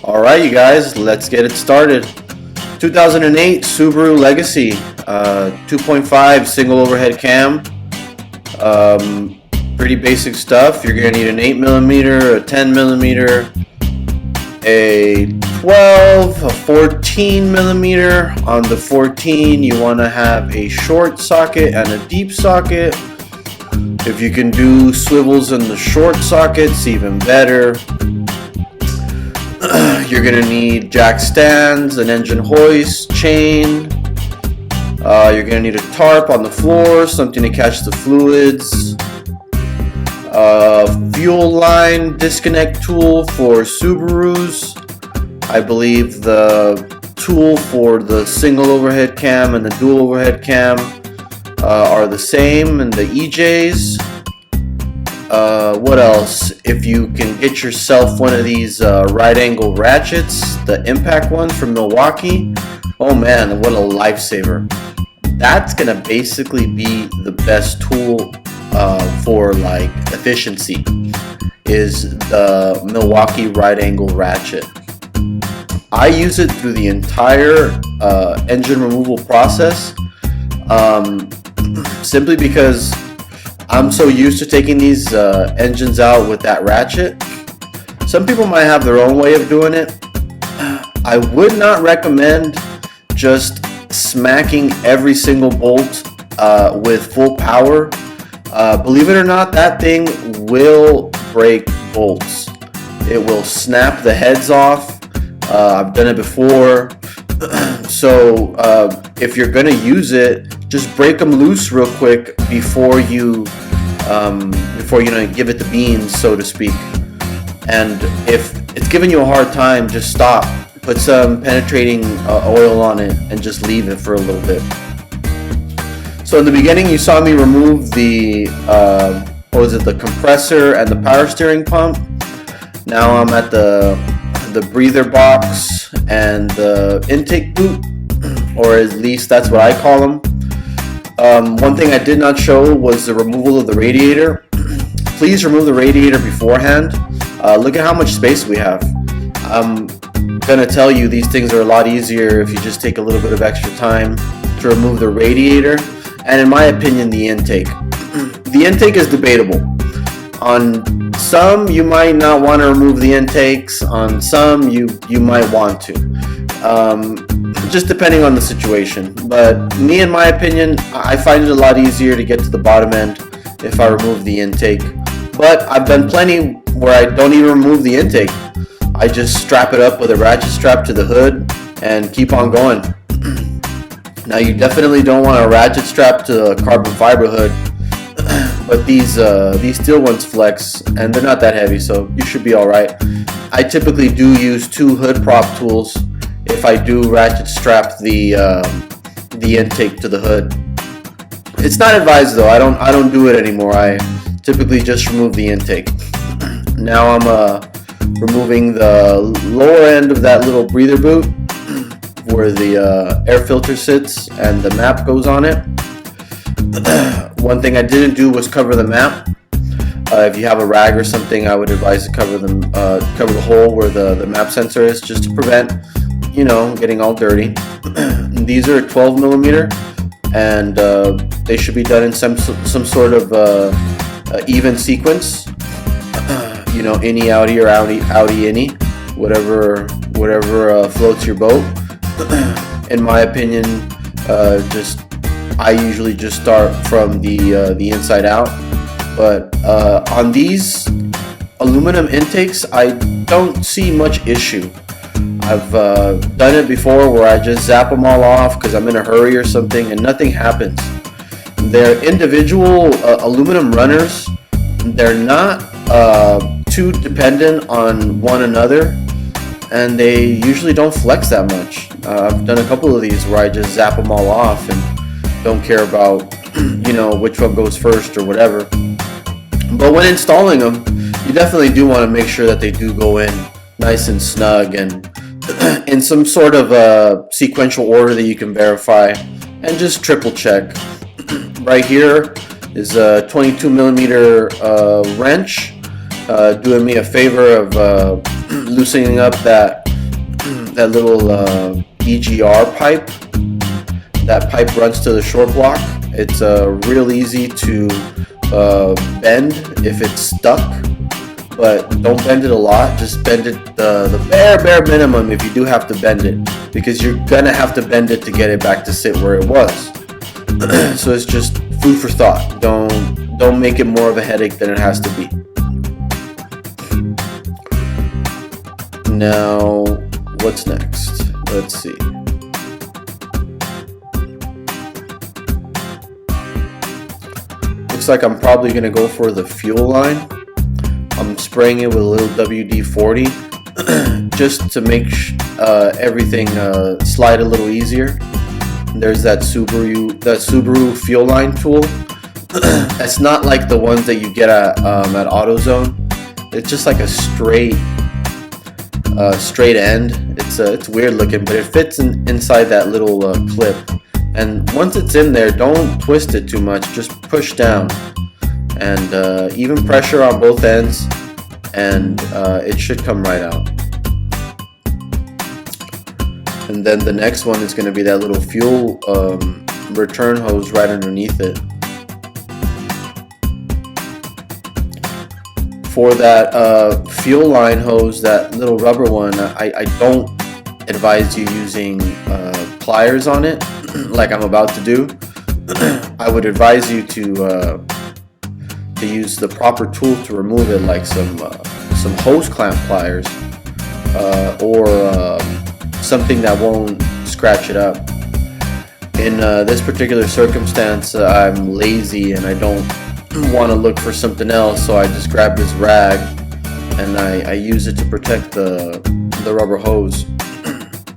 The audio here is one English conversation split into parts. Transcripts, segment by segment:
Alright, you guys, let's get it started. 2008 Subaru Legacy 2.5 single overhead cam. Pretty basic stuff. You're going to need an 8mm, a 10mm, a 12, a 14mm. On the 14 you want to have a short socket and a deep socket. If you can do swivels in the short sockets, even better. You're going to need jack stands, an engine hoist, chain. You're going to need a tarp on the floor, something to catch the fluids. Fuel line disconnect tool for Subarus. I believe the tool for the single overhead cam and the dual overhead cam are the same in the EJs. What else? If you can get yourself one of these right angle ratchets, the impact ones from Milwaukee, oh man, what a lifesaver. That's gonna basically be the best tool for like efficiency, is the Milwaukee right angle ratchet. I use it through the entire engine removal process, simply because I'm so used to taking these engines out with that ratchet. Some people might have their own way of doing it. I would not recommend just smacking every single bolt with full power. Believe it or not, that thing will break bolts. It will snap the heads off. I've done it before. So if you're gonna use it, just break them loose real quick before you give it the beans, so to speak. And if it's giving you a hard time, just stop. Put some penetrating oil on it and just leave it for a little bit. So in the beginning, you saw me remove the the compressor and the power steering pump. Now I'm at the breather box and the intake boot, or at least that's what I call them. One thing I did not show was the removal of the radiator. Please remove the radiator beforehand. Look at how much space we have. I'm gonna tell you, these things are a lot easier if you just take a little bit of extra time to remove the radiator, and in my opinion, the intake. The intake is debatable. On some, you might not want to remove the intakes. On some, you might want to. Just depending on the situation. But me, in my opinion, I find it a lot easier to get to the bottom end if I remove the intake. But I've done plenty where I don't even remove the intake. I just strap it up with a ratchet strap to the hood and keep on going. Now, you definitely don't want a ratchet strap to a carbon fiber hood, but these steel ones flex and they're not that heavy, so you should be all right. I typically do use two hood prop tools if I do ratchet strap the intake to the hood. It's not advised though. I don't do it anymore. I typically just remove the intake. Now I'm removing the lower end of that little breather boot where the air filter sits and the map goes on it. One thing I didn't do was cover the map. If you have a rag or something, I would advise to cover the hole where the map sensor is, just to prevent, getting all dirty. These are 12mm, and they should be done in some sort of even sequence. Innie outie or outie innie, whatever floats your boat. In my opinion, I usually just start from the inside out. But on these aluminum intakes, I don't see much issue. I've done it before where I just zap them all off because I'm in a hurry or something, and nothing happens. They're individual aluminum runners. They're not too dependent on one another, and they usually don't flex that much. I've done a couple of these where I just zap them all off and don't care about which one goes first or whatever. But when installing them, you definitely do want to make sure that they do go in nice and snug and in some sort of sequential order that you can verify, and just triple check. Right here is a 22mm wrench, doing me a favor of loosening up that that little EGR pipe. That pipe runs to the short block. It's real easy to bend if it's stuck, but don't bend it a lot. Just bend it the bare minimum if you do have to bend it, because you're gonna have to bend it to get it back to sit where it was. So it's just food for thought. Don't make it more of a headache than it has to be. Now, what's next? Let's see. Looks like I'm probably going to go for the fuel line. I'm spraying it with a little WD-40 just to make everything slide a little easier. There's that Subaru fuel line tool. It's not like the ones that you get at AutoZone. It's just like a straight end. It's weird looking, but it fits inside that little clip. And once it's in there, don't twist it too much. Just push down, and even pressure on both ends, and it should come right out. And then the next one is going to be that little fuel return hose right underneath it. For that fuel line hose, that little rubber one, I don't advise you using pliers on it like I'm about to do. I would advise you to use the proper tool to remove it, like some hose clamp pliers or something that won't scratch it up. In this particular circumstance, I'm lazy and I don't want to look for something else, so I just grab this rag and I use it to protect the rubber hose.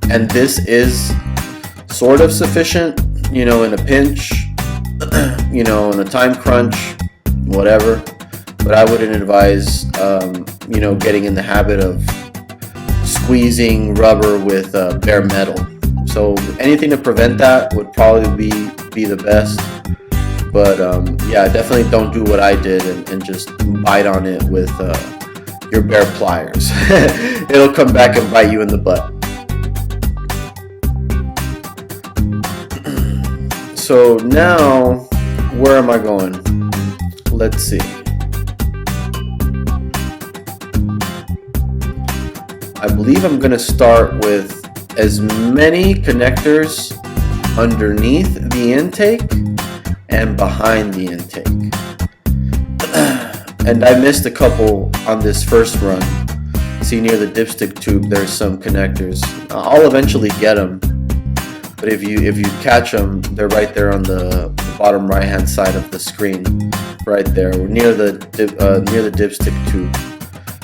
And this is sort of sufficient, you know, in a pinch, you know, in a time crunch, whatever. But I wouldn't advise, you know, getting in the habit of squeezing rubber with bare metal. So anything to prevent that would probably be the best. But yeah, definitely don't do what I did and just bite on it with your bare pliers. It'll come back and bite you in the butt. So now, where am I going? Let's see. I believe I'm going to start with as many connectors underneath the intake and behind the intake. And I missed a couple on this first run. See, near the dipstick tube there's some connectors. I'll eventually get them, but if you catch them, they're right there on the bottom right hand side of the screen, right there near the dipstick tube.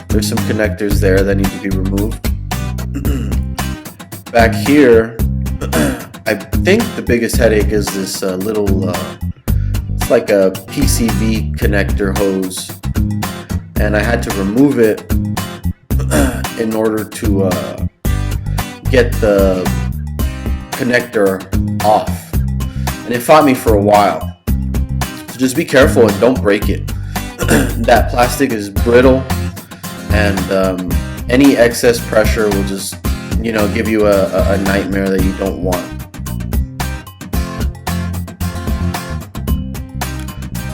There's some connectors there that need to be removed. Back here, I think the biggest headache is this little it's like a PCV connector hose, and I had to remove it in order to get the connector off, and it fought me for a while. So just be careful and don't break it. That plastic is brittle, and any excess pressure will just, you know, give you a nightmare that you don't want.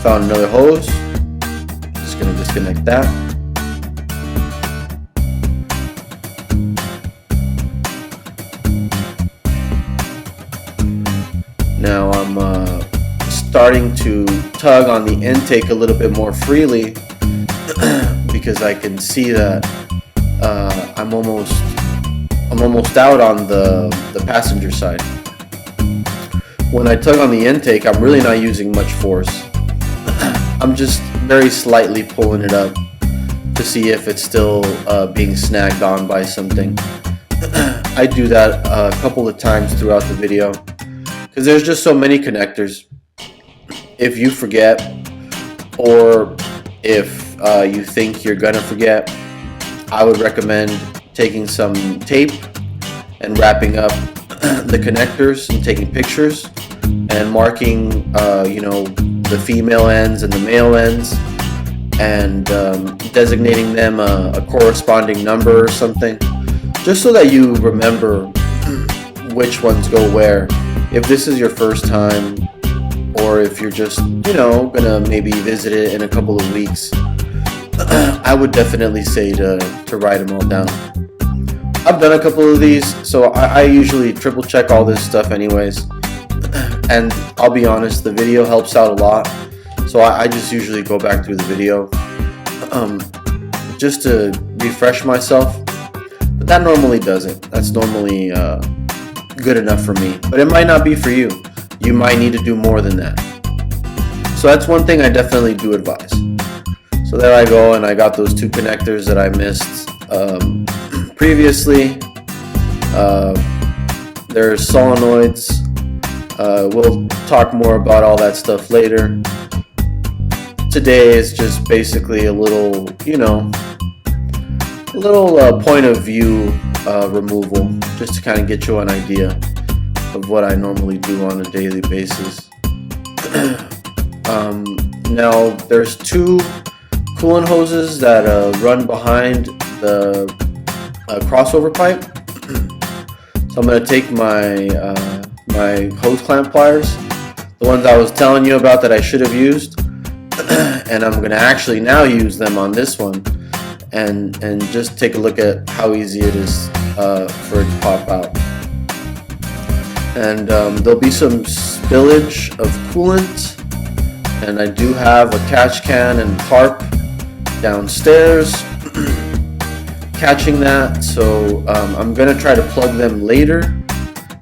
Found another hose. Just gonna disconnect that. Now I'm starting to tug on the intake a little bit more freely because I can see that I'm almost out on the passenger side. When I tug on the intake, I'm really not using much force. I'm just very slightly pulling it up to see if it's still being snagged on by something. I do that a couple of times throughout the video because there's just so many connectors. If you forget, or if you think you're gonna forget, I would recommend taking some tape and wrapping up the connectors and taking pictures and marking, you know, the female ends and the male ends, and designating them a corresponding number or something, just so that you remember which ones go where. If this is your first time, or if you're just, gonna maybe visit it in a couple of weeks, I would definitely say to write them all down. I've done a couple of these, so I usually triple check all this stuff anyways. And I'll be honest, the video helps out a lot. So I just usually go back through the video just to refresh myself. But that normally does it. That's normally good enough for me. But it might not be for you. You might need to do more than that. So that's one thing I definitely do advise. So there I go, and I got those 2 connectors that I missed previously. There's solenoids. We'll talk more about all that stuff later. Today is just basically a little, point of view removal, just to kind of get you an idea of what I normally do on a daily basis. Now, there's 2 coolant hoses that run behind the crossover pipe. So I'm going to take my hose clamp pliers, the ones I was telling you about that I should have used, and I'm going to actually now use them on this one, and just take a look at how easy it is for it to pop out. And there'll be some spillage of coolant, and I do have a catch can and tarp downstairs catching that, so I'm gonna try to plug them later,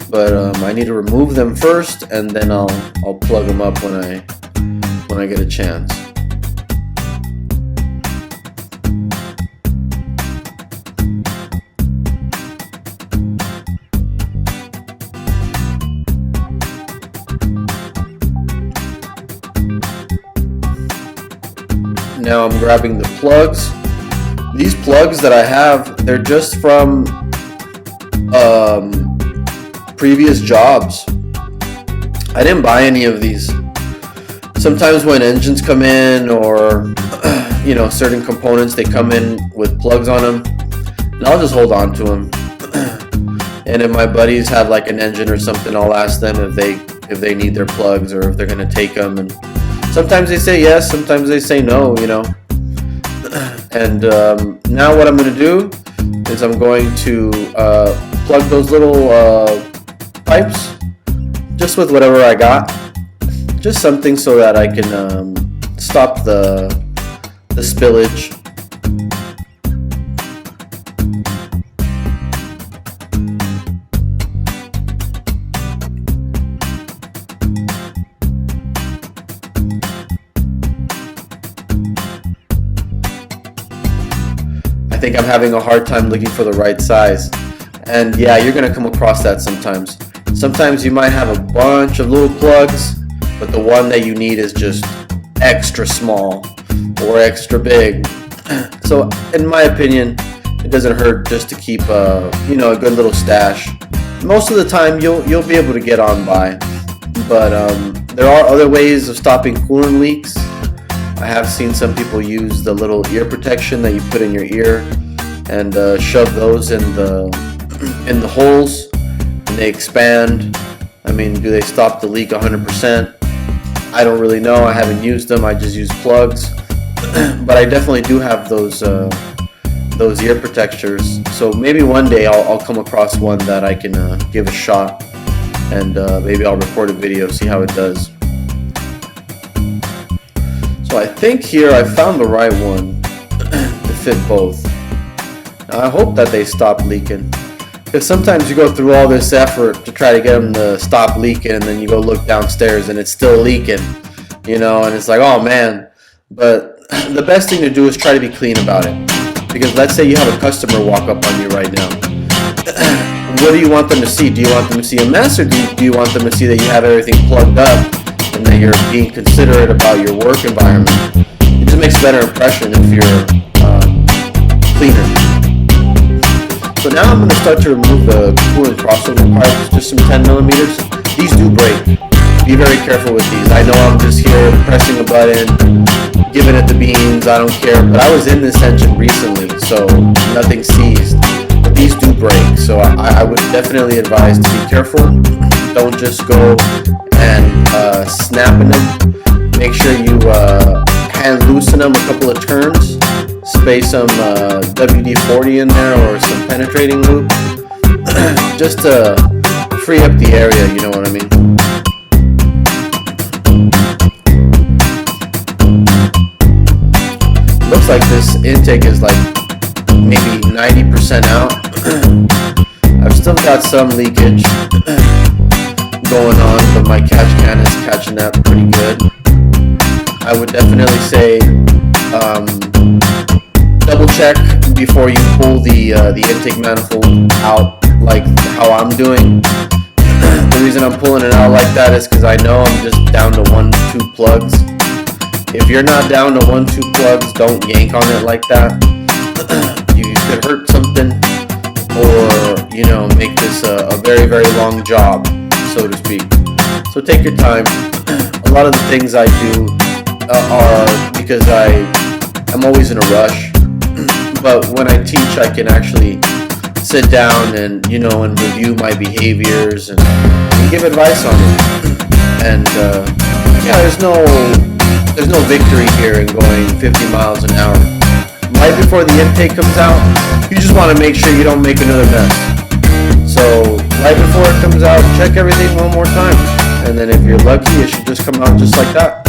but I need to remove them first, and then I'll plug them up when I get a chance. Now I'm grabbing the plugs. These plugs that I have, they're just from previous jobs. I didn't buy any of these. Sometimes when engines come in, or certain components, they come in with plugs on them, and I'll just hold on to them. And if my buddies have like an engine or something, I'll ask them if they need their plugs, or if they're gonna take them, and sometimes they say yes, sometimes they say no, And now what I'm going to do is I'm going to plug those little pipes just with whatever I got. Just something so that I can stop the spillage. I think I'm having a hard time looking for the right size, and yeah, you're gonna come across that sometimes. Sometimes you might have a bunch of little plugs, but the one that you need is just extra small or extra big. So in my opinion, it doesn't hurt just to keep a good little stash. Most of the time you'll be able to get on by, but there are other ways of stopping coolant leaks. I have seen some people use the little ear protection that you put in your ear, and shove those in the holes, and they expand. I mean, do they stop the leak 100%? I don't really know. I haven't used them. I just use plugs. But I definitely do have those ear protectors. So maybe one day I'll come across one that I can give a shot, and maybe I'll record a video, see how it does. So I think here I found the right one to fit both. Now I hope that they stop leaking, because sometimes you go through all this effort to try to get them to stop leaking, and then you go look downstairs and it's still leaking, and it's like, oh man. But the best thing to do is try to be clean about it, because let's say you have a customer walk up on you right now. What do you want them to see? Do you want them to see a mess, or do you want them to see that you have everything plugged up and that you're being considerate about your work environment? It just makes a better impression if you're cleaner. So now I'm going to start to remove the coolant crossover parts, just some 10 millimeters. These do break. Be very careful with these. I know I'm just here pressing a button, giving it the beans, I don't care. But I was in this engine recently, so nothing seized. these do break. So I would definitely advise to be careful. Don't just go and snapping them. Make sure you hand loosen them a couple of turns. Spray some WD-40 in there or some penetrating lube, just to free up the area, you know what I mean? Looks like this intake is like maybe 90% out. I've still got some leakage going on, but my catch can is catching that pretty good. I would definitely say double check before you pull the intake manifold out, like how I'm doing. The reason I'm pulling it out like that is because I know I'm just down to 1-2 plugs. If you're not down to 1-2 plugs, don't yank on it like that. You could hurt something, or you know, make this a very, very long job, so to speak. So take your time. A lot of the things I do are because I'm always in a rush. But when I teach, I can actually sit down and, you know, and review my behaviors and give advice on it. And yeah, there's no victory here in going 50 miles an hour. Right before the intake comes out, you just want to make sure you don't make another mess. So right before it comes out, check everything one more time. And then if you're lucky, it should just come out just like that.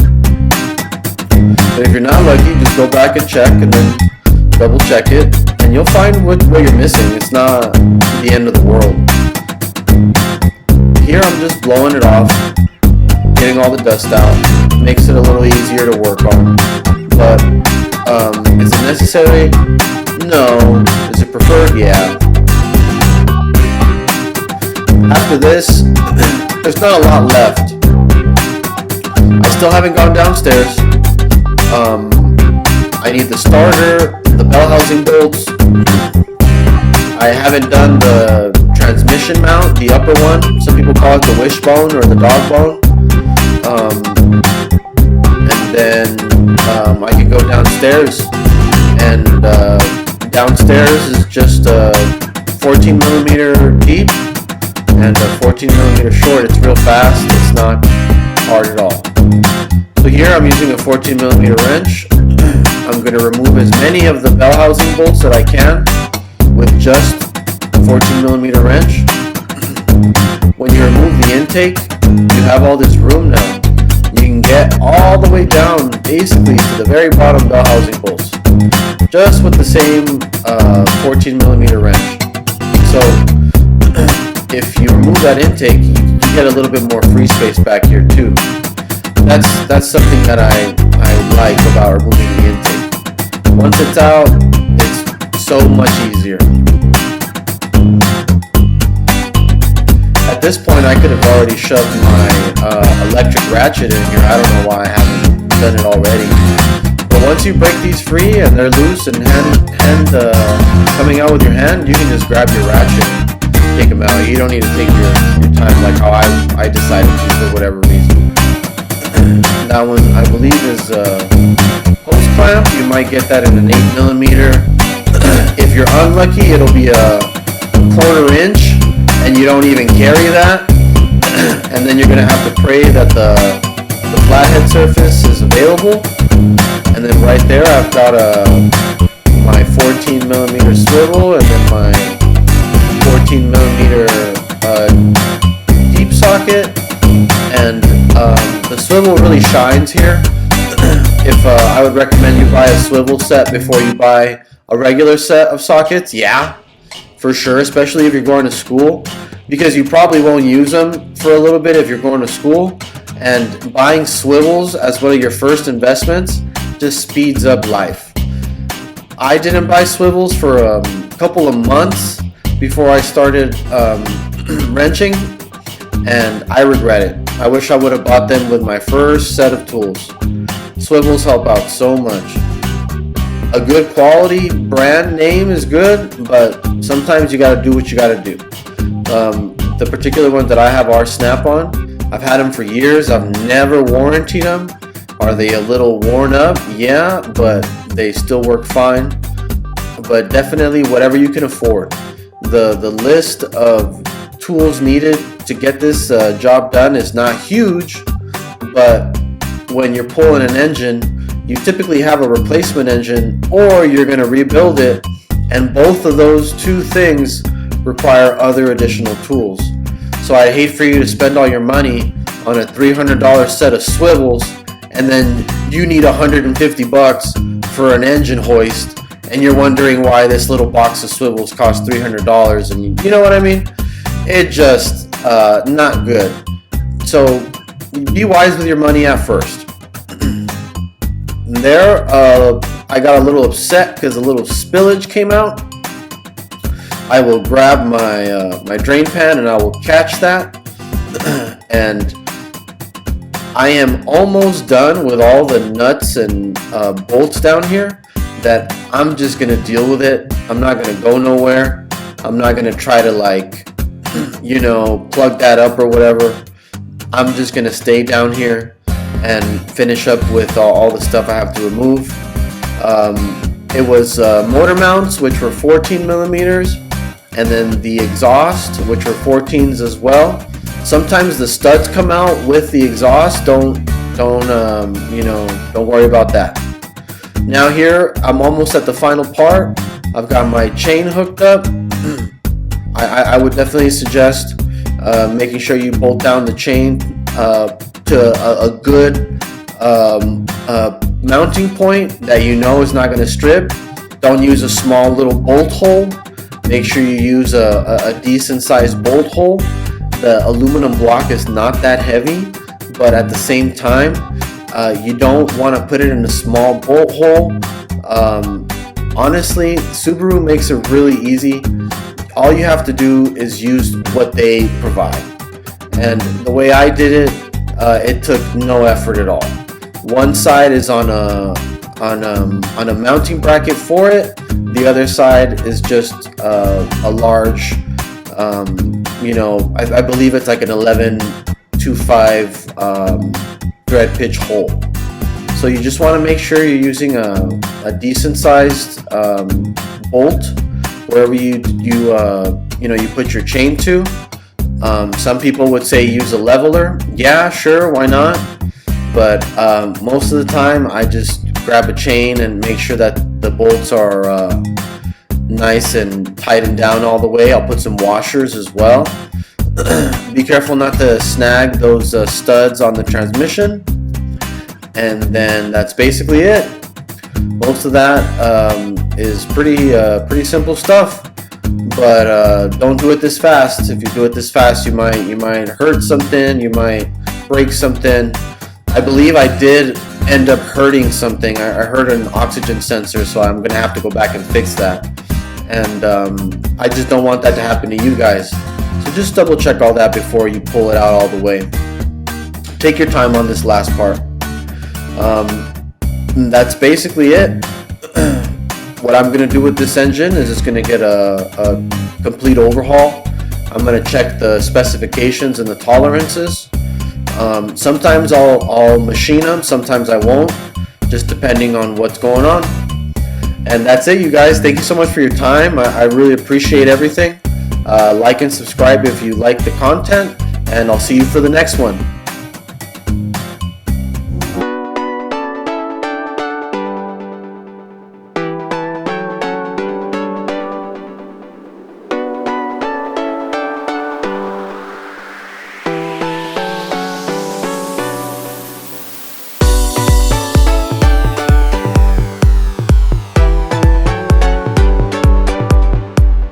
But if you're not lucky, just go back and check, and then double check it, and you'll find what you're missing. It's not the end of the world. Here I'm just blowing it off, getting all the dust out. Makes it a little easier to work on. But is it necessary? No. Is it preferred? Yeah. After this, there's not a lot left. I still haven't gone downstairs. I need the starter, the bell housing bolts. I haven't done the transmission mount, the upper one. Some people call it the wishbone or the dog bone. And then I can go downstairs, and downstairs is just 14 millimeter deep and 14 millimeter short. It's real fast. It's not hard at all. So here I'm using a 14 millimeter wrench. I'm going to remove as many of the bell housing bolts that I can with just a 14 millimeter wrench. When you remove the intake, you have all this room now. You can get all the way down basically to the very bottom bell housing bolts, just with the same 14 millimeter wrench. So if you remove that intake, you get a little bit more free space back here too. That's something that I like about removing the intake. Once it's out, it's so much easier. At this point, I could have already shoved my electric ratchet in here. I don't know why I haven't done it already. But once you break these free and they're loose and coming out with your hand, you can just grab your ratchet and take them out. You don't need to take your time like how I decided to for whatever reason. That one, I believe, is hose clamp. You might get that in an 8 millimeter. If you're unlucky, it'll be a 1/4 inch, and you don't even carry that. And then you're gonna have to pray that the flathead surface is available. And then right there, I've got my 14 millimeter swivel, and then my 14 millimeter deep socket. And the swivel really shines here. If I would recommend you buy a swivel set before you buy a regular set of sockets. Yeah, for sure, especially if you're going to school, because you probably won't use them for a little bit if you're going to school. And buying swivels as one of your first investments just speeds up life. I didn't buy swivels for a couple of months before I started wrenching, and I regret it. I wish I would have bought them with my first set of tools. Swivels help out so much. A good quality brand name is good, but sometimes you gotta do what you gotta do. The particular ones that I have are Snap-on. I've had them for years. I've never warrantied them. Are they a little worn up? Yeah, but they still work fine. But definitely whatever you can afford. the list of tools needed to get this job done is not huge, but when you're pulling an engine, you typically have a replacement engine or you're going to rebuild it, and both of those two things require other additional tools. So I'd hate for you to spend all your money on a $300 set of swivels and then you need $150 for an engine hoist, and you're wondering why this little box of swivels costs $300, and you know what I mean? It just not good. So be wise with your money at first. There, I got a little upset because a little spillage came out. I will grab my drain pan and I will catch that. And I am almost done with all the nuts and bolts down here, that I'm just gonna deal with it. I'm not gonna go nowhere. I'm not gonna try to, like, you know, plug that up or whatever. I'm just gonna stay down here and finish up with all the stuff I have to remove. It was motor mounts, which were 14 millimeters, and then the exhaust, which were 14s as well. Sometimes the studs come out with the exhaust. Don't worry about that. Now here, I'm almost at the final part. I've got my chain hooked up. I would definitely suggest making sure you bolt down the chain to a good mounting point that you know is not going to strip. Don't use a small little bolt hole. Make sure you use a decent sized bolt hole. The aluminum block is not that heavy, but at the same time, you don't want to put it in a small bolt hole. Honestly, Subaru makes it really easy. All you have to do is use what they provide. And the way I did it, it took no effort at all. One side is on a mounting bracket for it. The other side is just a large, I believe it's like an 11-25 thread pitch hole. So you just want to make sure you're using a decent sized bolt wherever you put your chain to. Some people would say use a leveler. Yeah, sure, why not? But most of the time I just grab a chain and make sure that the bolts are nice and tightened down all the way. I'll put some washers as well. Be careful not to snag those studs on the transmission. And then that's basically it. Most of that is pretty simple stuff. But don't do it this fast. If you do it this fast, you might hurt something. You might break something. I believe I did end up hurting something. I hurt an oxygen sensor, so I'm gonna have to go back and fix that. And I just don't want that to happen to you guys. So just double check all that before you pull it out all the way. Take your time on this last part. That's basically it. What I'm gonna do with this engine is it's gonna get a complete overhaul. I'm gonna check the specifications and the tolerances. Sometimes I'll machine them, sometimes I won't, just depending on what's going on. And that's it, you guys. Thank you so much for your time. I really appreciate everything. Like and subscribe if you like the content, and I'll see you for the next one.